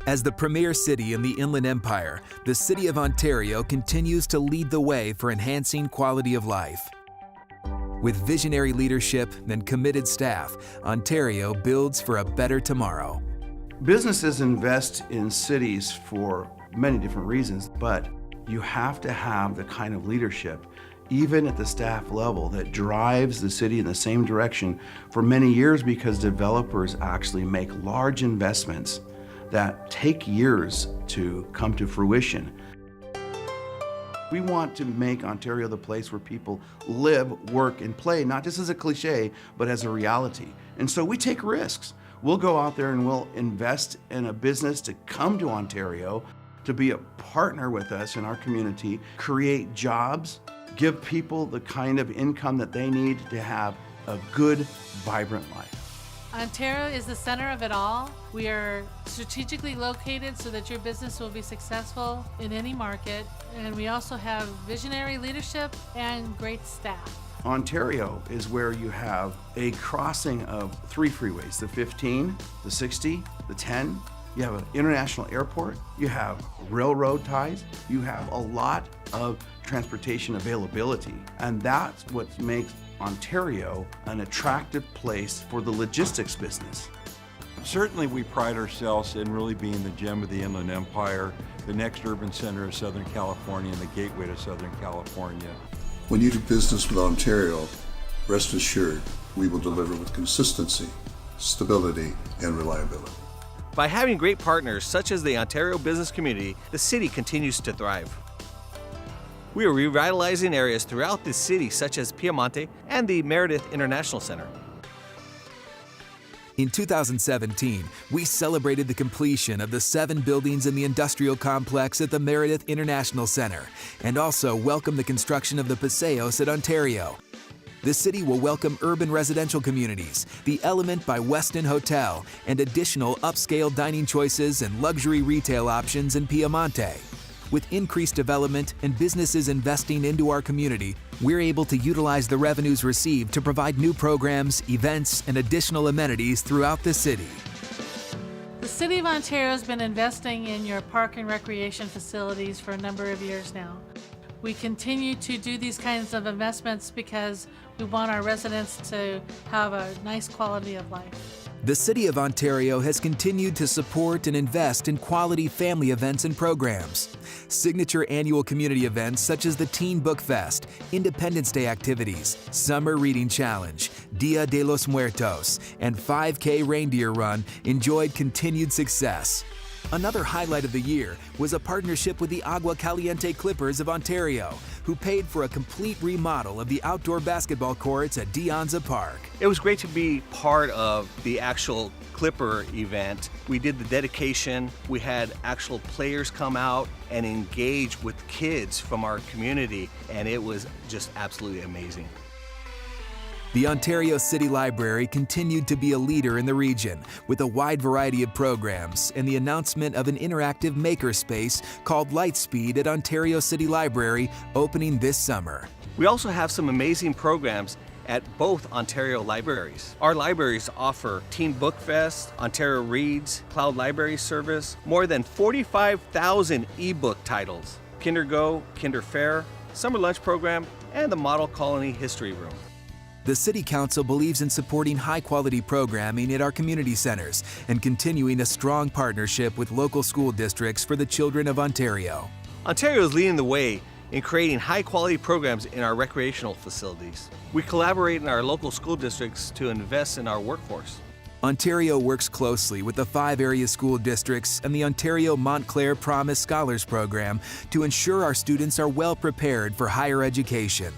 As the premier city in the Inland Empire, the City of Ontario continues to lead the way for enhancing quality of life. With visionary leadership and committed staff, Ontario builds for a better tomorrow. Businesses invest in cities for many different reasons, but you have to have the kind of leadership, even at the staff level, that drives the city in the same direction for many years, because developers actually make large investments that take years to come to fruition. We want to make Ontario the place where people live, work, and play, not just as a cliche, but as a reality. And so we take risks. We'll go out there and we'll invest in a business to come to Ontario, to be a partner with us in our community, create jobs, give people the kind of income that they need to have a good, vibrant life. Ontario is the center of it all. We are strategically located so that your business will be successful in any market. And we also have visionary leadership and great staff. Ontario is where you have a crossing of 3 freeways, the 15, the 60, the 10. You have an international airport, you have railroad ties, you have a lot of transportation availability. And that's what makes Ontario an attractive place for the logistics business. Certainly we pride ourselves in really being the gem of the Inland Empire, the next urban center of Southern California and the gateway to Southern California. When you do business with Ontario, rest assured we will deliver with consistency, stability, and reliability. By having great partners such as the Ontario business community, the city continues to thrive. We are revitalizing areas throughout the city such as Piemonte and the Meredith International Center. In 2017, we celebrated the completion of the 7 buildings in the industrial complex at the Meredith International Center, and also welcomed the construction of the Paseos at Ontario. The city will welcome urban residential communities, the Element by Westin Hotel, and additional upscale dining choices and luxury retail options in Piemonte. With increased development and businesses investing into our community, we're able to utilize the revenues received to provide new programs, events, and additional amenities throughout the city. The City of Ontario has been investing in your park and recreation facilities for a number of years now. We continue to do these kinds of investments because we want our residents to have a nice quality of life. The City of Ontario has continued to support and invest in quality family events and programs. Signature annual community events such as the Teen Book Fest, Independence Day activities, Summer Reading Challenge, Dia de los Muertos, and 5K Reindeer Run enjoyed continued success. Another highlight of the year was a partnership with the Agua Caliente Clippers of Ontario, who paid for a complete remodel of the outdoor basketball courts at De Anza Park. It was great to be part of the actual Clipper event. We did the dedication, we had actual players come out and engage with kids from our community, and it was just absolutely amazing. The Ontario City Library continued to be a leader in the region with a wide variety of programs and the announcement of an interactive makerspace called Lightspeed at Ontario City Library opening this summer. We also have some amazing programs at both Ontario libraries. Our libraries offer Teen Book Fest, Ontario Reads, Cloud Library Service, more than 45,000 ebook titles, Kinder Go, Kinder Fair, Summer Lunch Program, and the Model Colony History Room. The City Council believes in supporting high-quality programming at our community centers and continuing a strong partnership with local school districts for the children of Ontario. Ontario is leading the way in creating high-quality programs in our recreational facilities. We collaborate in our local school districts to invest in our workforce. Ontario works closely with the 5 area school districts and the Ontario Montclair Promise Scholars Program to ensure our students are well prepared for higher education.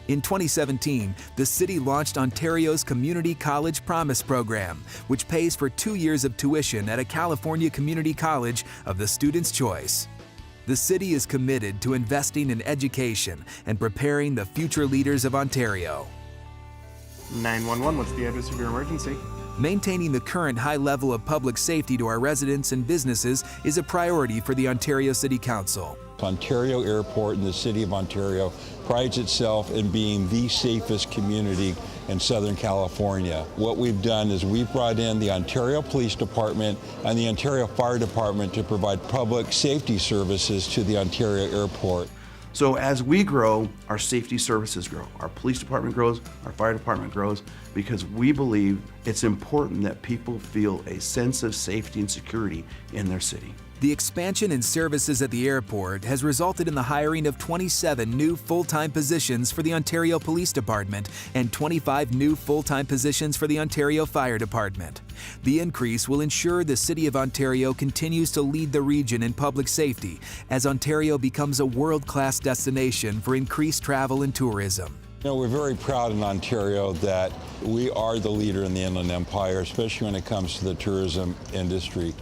In 2017, the city launched Ontario's Community College Promise Program, which pays for 2 years of tuition at a California community college of the student's choice. The city is committed to investing in education and preparing the future leaders of Ontario. 911, what's the address of your emergency? Maintaining the current high level of public safety to our residents and businesses is a priority for the Ontario City Council. Ontario Airport in the City of Ontario prides itself in being the safest community in Southern California. What we've done is we've brought in the Ontario Police Department and the Ontario Fire Department to provide public safety services to the Ontario airport. So as we grow, our safety services grow. Our police department grows, our fire department grows, because we believe it's important that people feel a sense of safety and security in their city. The expansion in services at the airport has resulted in the hiring of 27 new full-time positions for the Ontario Police Department and 25 new full-time positions for the Ontario Fire Department. The increase will ensure the City of Ontario continues to lead the region in public safety as Ontario becomes a world-class destination for increased travel and tourism. You know, we're very proud in Ontario that we are the leader in the Inland Empire, especially when it comes to the tourism industry.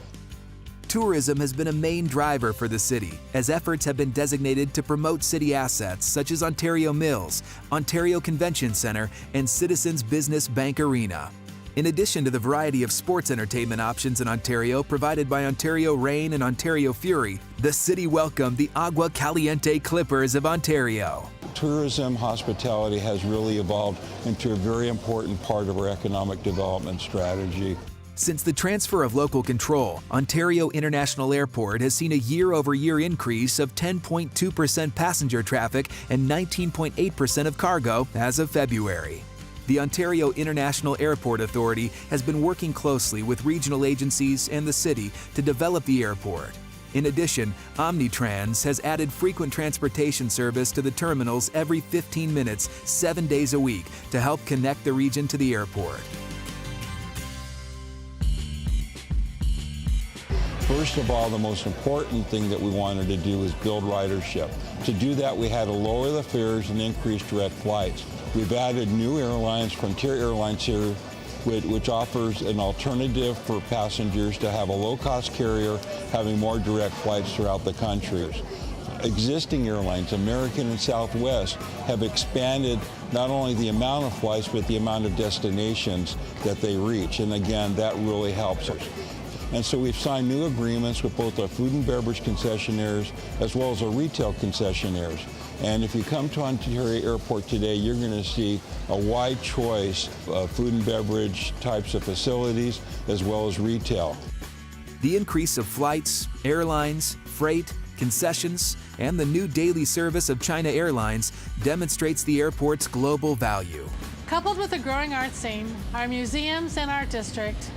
Tourism has been a main driver for the city, as efforts have been designated to promote city assets such as Ontario Mills, Ontario Convention Centre, and Citizens Business Bank Arena. In addition to the variety of sports entertainment options in Ontario provided by Ontario Reign and Ontario Fury, the city welcomed the Agua Caliente Clippers of Ontario. Tourism, hospitality has really evolved into a very important part of our economic development strategy. Since the transfer of local control, Ontario International Airport has seen a year-over-year increase of 10.2% passenger traffic and 19.8% of cargo as of February. The Ontario International Airport Authority has been working closely with regional agencies and the city to develop the airport. In addition, Omnitrans has added frequent transportation service to the terminals every 15 minutes, 7 days a week to help connect the region to the airport. First of all, the most important thing that we wanted to do was build ridership. To do that, we had to lower the fares and increase direct flights. We've added new airlines, Frontier Airlines here, which offers an alternative for passengers to have a low-cost carrier having more direct flights throughout the country. Existing airlines, American and Southwest, have expanded not only the amount of flights, but the amount of destinations that they reach. And again, that really helps us. And so we've signed new agreements with both our food and beverage concessionaires as well as our retail concessionaires. And if you come to Ontario Airport today, you're going to see a wide choice of food and beverage types of facilities as well as retail. The increase of flights, airlines, freight, concessions, and the new daily service of China Airlines demonstrates the airport's global value. Coupled with a growing art scene, our museums and art district,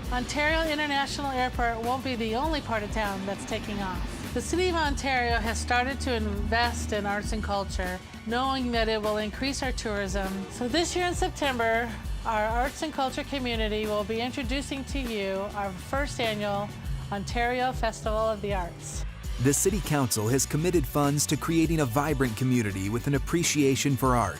Ontario International Airport won't be the only part of town that's taking off. The City of Ontario has started to invest in arts and culture, knowing that it will increase our tourism. So this year in September, our arts and culture community will be introducing to you our first annual Ontario Festival of the Arts. The City Council has committed funds to creating a vibrant community with an appreciation for art.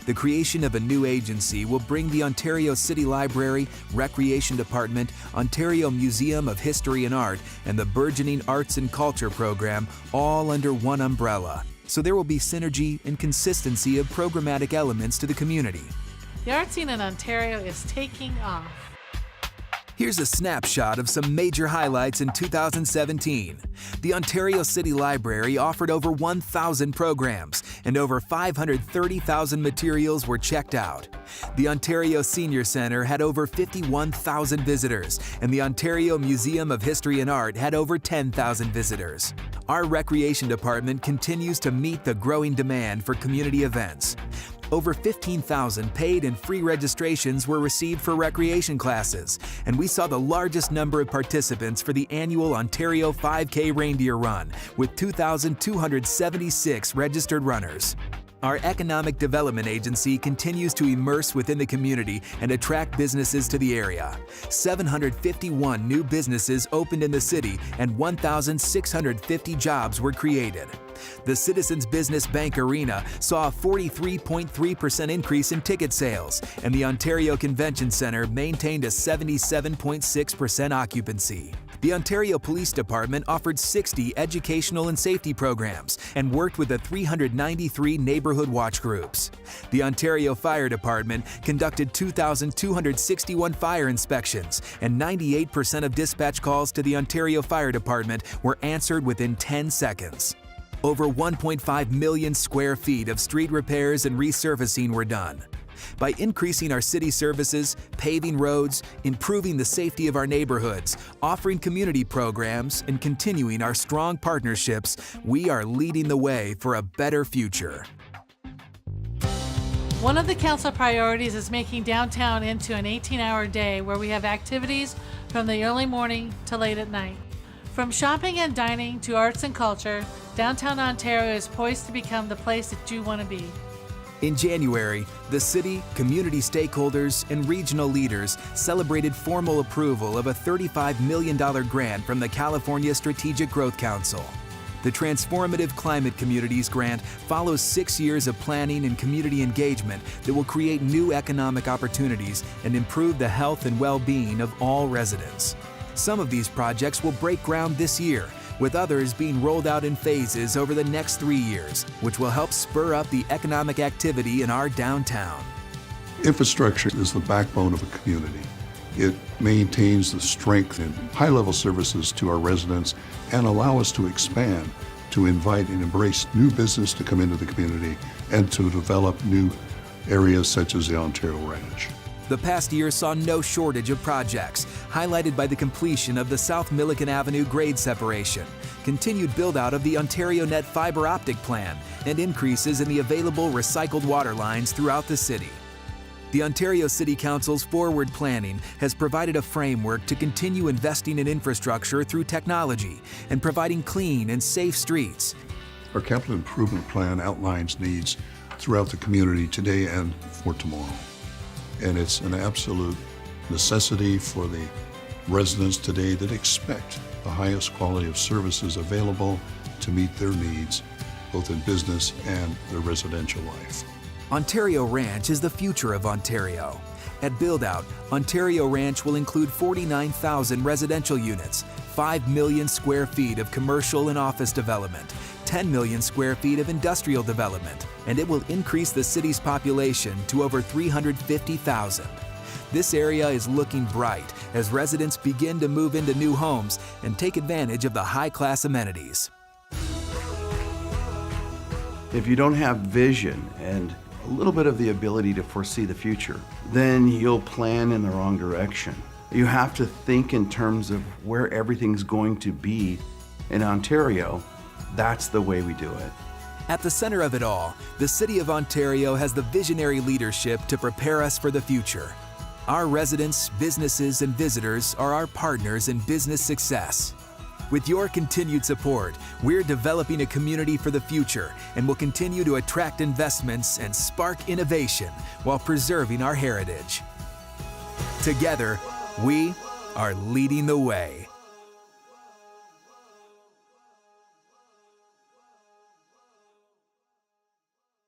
The creation of a new agency will bring the Ontario City Library, Recreation Department, Ontario Museum of History and Art, and the burgeoning Arts and Culture program all under one umbrella. So there will be synergy and consistency of programmatic elements to the community. The art scene in Ontario is taking off. Here's a snapshot of some major highlights in 2017. The Ontario City Library offered over 1,000 programs, and over 530,000 materials were checked out. The Ontario Senior Centre had over 51,000 visitors, and the Ontario Museum of History and Art had over 10,000 visitors. Our Recreation Department continues to meet the growing demand for community events. Over 15,000 paid and free registrations were received for recreation classes, and we saw the largest number of participants for the annual Ontario 5K Reindeer Run, with 2,276 registered runners. Our Economic Development Agency continues to immerse within the community and attract businesses to the area. 751 new businesses opened in the city and 1,650 jobs were created. The Citizens Business Bank Arena saw a 43.3% increase in ticket sales, and the Ontario Convention Centre maintained a 77.6% occupancy. The Ontario Police Department offered 60 educational and safety programs and worked with the 393 neighborhood watch groups. The Ontario Fire Department conducted 2,261 fire inspections, and 98% of dispatch calls to the Ontario Fire Department were answered within 10 seconds. Over 1.5 million square feet of street repairs and resurfacing were done. By increasing our city services, paving roads, improving the safety of our neighborhoods, offering community programs, and continuing our strong partnerships, we are leading the way for a better future. One of the council priorities is making downtown into an 18-hour day where we have activities from the early morning to late at night. From shopping and dining to arts and culture, downtown Ontario is poised to become the place that you want to be. In January, the city, community stakeholders, and regional leaders celebrated formal approval of a $35 million grant from the California Strategic Growth Council. The Transformative Climate Communities Grant follows 6 years of planning and community engagement that will create new economic opportunities and improve the health and well-being of all residents. Some of these projects will break ground this year, with others being rolled out in phases over the next 3 years, which will help spur up the economic activity in our downtown. Infrastructure is the backbone of a community. It maintains the strength and high-level services to our residents and allow us to expand, to invite and embrace new business to come into the community and to develop new areas such as the Ontario Ranch. The past year saw no shortage of projects, highlighted by the completion of the South Milliken Avenue grade separation, continued build-out of the OntarioNet fiber optic plan, and increases in the available recycled water lines throughout the city. The Ontario City Council's forward planning has provided a framework to continue investing in infrastructure through technology and providing clean and safe streets. Our capital improvement plan outlines needs throughout the community today and for tomorrow. And it's an absolute necessity for the residents today that expect the highest quality of services available to meet their needs, both in business and their residential life. Ontario Ranch is the future of Ontario. At build-out, Ontario Ranch will include 49,000 residential units, 5 million square feet of commercial and office development, 10 million square feet of industrial development, and it will increase the city's population to over 350,000. This area is looking bright as residents begin to move into new homes and take advantage of the high-class amenities. If you don't have vision and a little bit of the ability to foresee the future, then you'll plan in the wrong direction. You have to think in terms of where everything's going to be. In Ontario, that's the way we do it. At the center of it all, the City of Ontario has the visionary leadership to prepare us for the future. Our residents, businesses, and visitors are our partners in business success. With your continued support, we're developing a community for the future and will continue to attract investments and spark innovation while preserving our heritage. Together, we are leading the way.